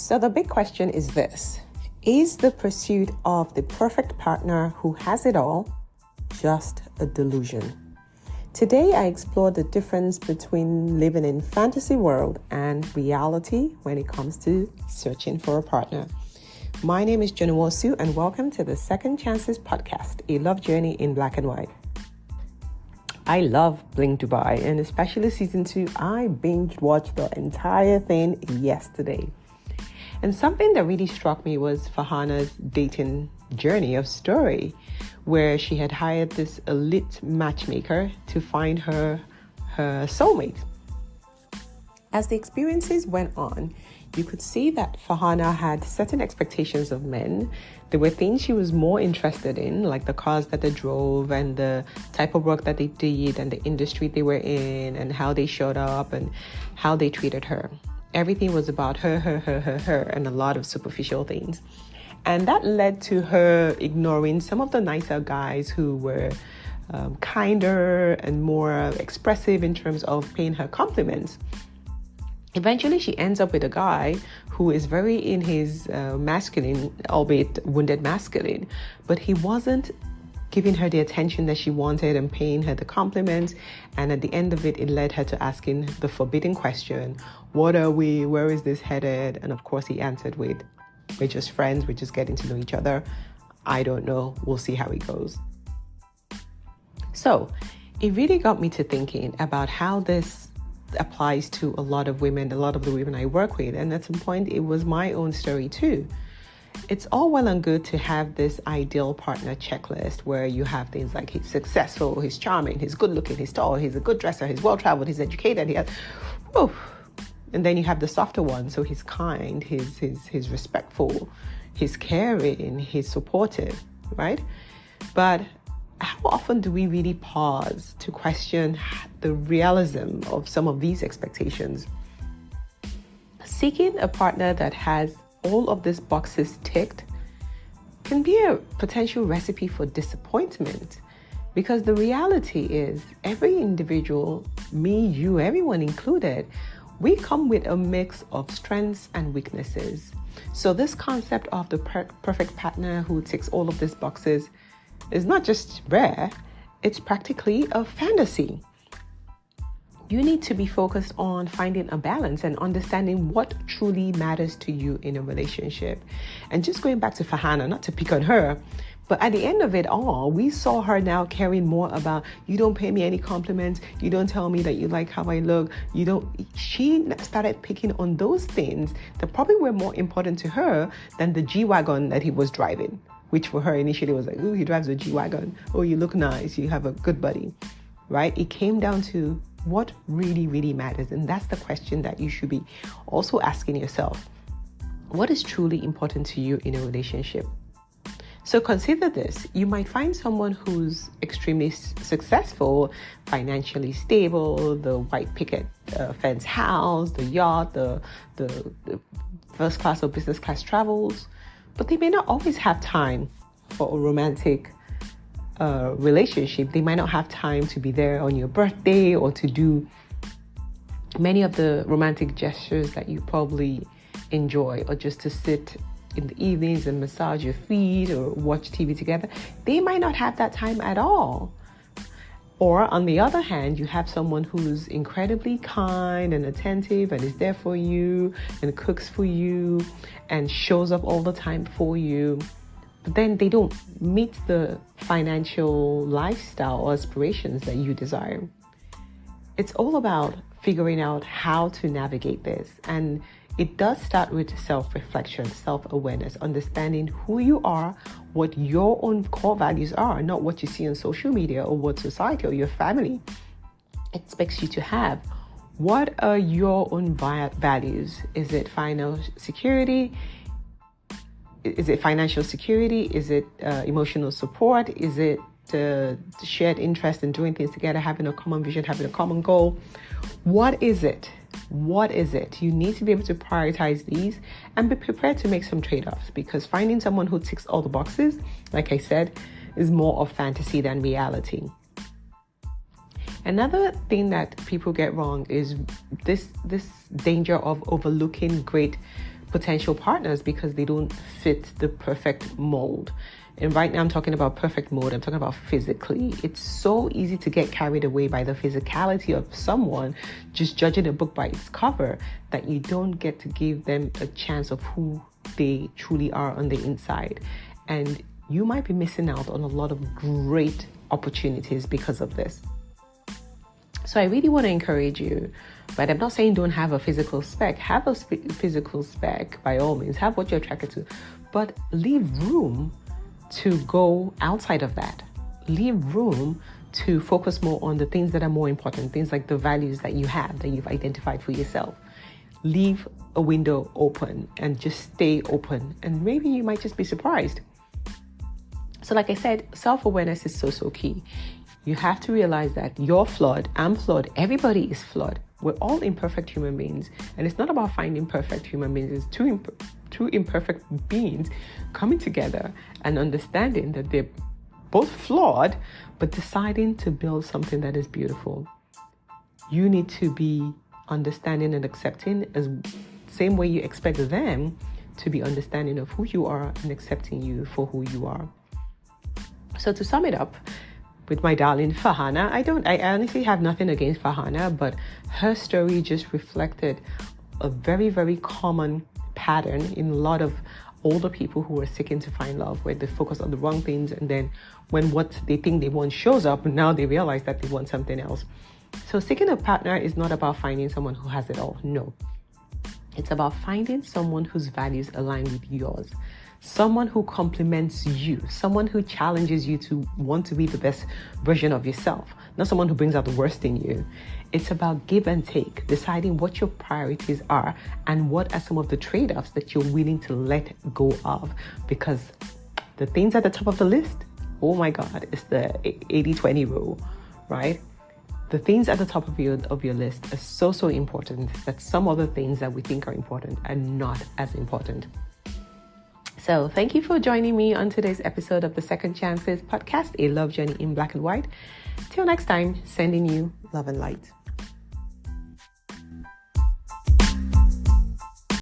So the big question is this: is the pursuit of the perfect partner who has it all just a delusion? Today I explore the difference between living in fantasy world and reality when it comes to searching for a partner. My name is Nwosu and welcome to the Second Chances podcast, a love journey in black and white. I love Bling Dubai, and especially season 2, I binge watched the entire thing yesterday. And something that really struck me was Farhana's dating journey of story, where she had hired this elite matchmaker to find her soulmate. As the experiences went on, you could see that Farhana had certain expectations of men. There were things she was more interested in, like the cars that they drove and the type of work that they did and the industry they were in and how they showed up and how they treated her. Everything was about her, and a lot of superficial things. And that led to her ignoring some of the nicer guys who were kinder and more expressive in terms of paying her compliments. Eventually, she ends up with a guy who is very in his masculine, albeit wounded masculine, but he wasn't giving her the attention that she wanted and paying her the compliments. And at the end of it, it led her to asking the forbidden question, what are we? Where is this headed? And of course, he answered with, we're just friends. We're just getting to know each other. I don't know. We'll see how it goes. So it really got me to thinking about how this applies to a lot of women, a lot of the women I work with. And at some point, it was my own story too. It's all well and good to have this ideal partner checklist where you have things like he's successful, he's charming, he's good looking, he's tall, he's a good dresser, he's well traveled, he's educated, and then you have the softer one. So he's kind, he's respectful, he's caring, he's supportive, right? But how often do we really pause to question the realism of some of these expectations? Seeking a partner that has all of these boxes ticked can be a potential recipe for disappointment, because the reality is every individual, me, you, everyone included, we come with a mix of strengths and weaknesses. So this concept of the perfect partner who ticks all of these boxes is not just rare, it's practically a fantasy. You need to be focused on finding a balance and understanding what truly matters to you in a relationship. And just going back to Farhana, not to pick on her, but at the end of it all, we saw her now caring more about, you don't pay me any compliments, you don't tell me that you like how I look, she started picking on those things that probably were more important to her than the G-Wagon that he was driving, which for her initially was like, oh, he drives a G-Wagon, oh, you look nice, you have a good buddy, right? It came down to what really, really matters. And that's the question that you should be also asking yourself. What is truly important to you in a relationship? So consider this. You might find someone who's extremely successful, financially stable, the white picket fence house, the yacht, the first class or business class travels, but they may not always have time for a romantic relationship. They might not have time to be there on your birthday or to do many of the romantic gestures that you probably enjoy, or just to sit in the evenings and massage your feet or watch TV together. They might not have that time at all. Or on the other hand, you have someone who's incredibly kind and attentive and is there for you and cooks for you and shows up all the time for you. But then they don't meet the financial lifestyle or aspirations that you desire. It's all about figuring out how to navigate this. And it does start with self-reflection, self-awareness, understanding who you are, what your own core values are, not what you see on social media or what society or your family expects you to have. What are your own values? Is it financial security? Is it financial security? Is it emotional support? Is it shared interest in doing things together, having a common vision, having a common goal? What is it? What is it? You need to be able to prioritize these and be prepared to make some trade-offs, because finding someone who ticks all the boxes, like I said, is more of fantasy than reality. Another thing that people get wrong is this danger of overlooking great potential partners because they don't fit the perfect mold. And right now I'm talking about perfect mold. I'm talking about physically. It's so easy to get carried away by the physicality of someone, just judging a book by its cover, that you don't get to give them a chance of who they truly are on the inside. And you might be missing out on a lot of great opportunities because of this. So I really want to encourage you, but I'm not saying don't have a physical spec. Have a physical spec by all means. Have what you're attracted to, but leave room to go outside of that. Leave room to focus more on the things that are more important, things like the values that you have, that you've identified for yourself. Leave a window open and just stay open, and maybe you might just be surprised. So like I said, self-awareness is so key. You have to realize that you're flawed, I'm flawed, everybody is flawed. We're all imperfect human beings. And it's not about finding perfect human beings. It's two imperfect beings coming together and understanding that they're both flawed, but deciding to build something that is beautiful. You need to be understanding and accepting, as same way you expect them to be understanding of who you are and accepting you for who you are. So to sum it up, with my darling Farhana, I honestly have nothing against Farhana, but her story just reflected a very common pattern in a lot of older people who are seeking to find love, where they focus on the wrong things, and then when what they think they want shows up, now they realize that they want something else. So seeking a partner is not about finding someone who has it all. No, it's about finding someone whose values align with yours. Someone who compliments you, someone who challenges you to want to be the best version of yourself, not someone who brings out the worst in you. It's about give and take, deciding what your priorities are and what are some of the trade-offs that you're willing to let go of. Because the things at the top of the list, oh my God, it's the 80-20 rule, right? The things at the top of your list are so important that some other things that we think are important are not as important. So thank you for joining me on today's episode of the Second Chances podcast, a love journey in black and white. Till next time, sending you love and light.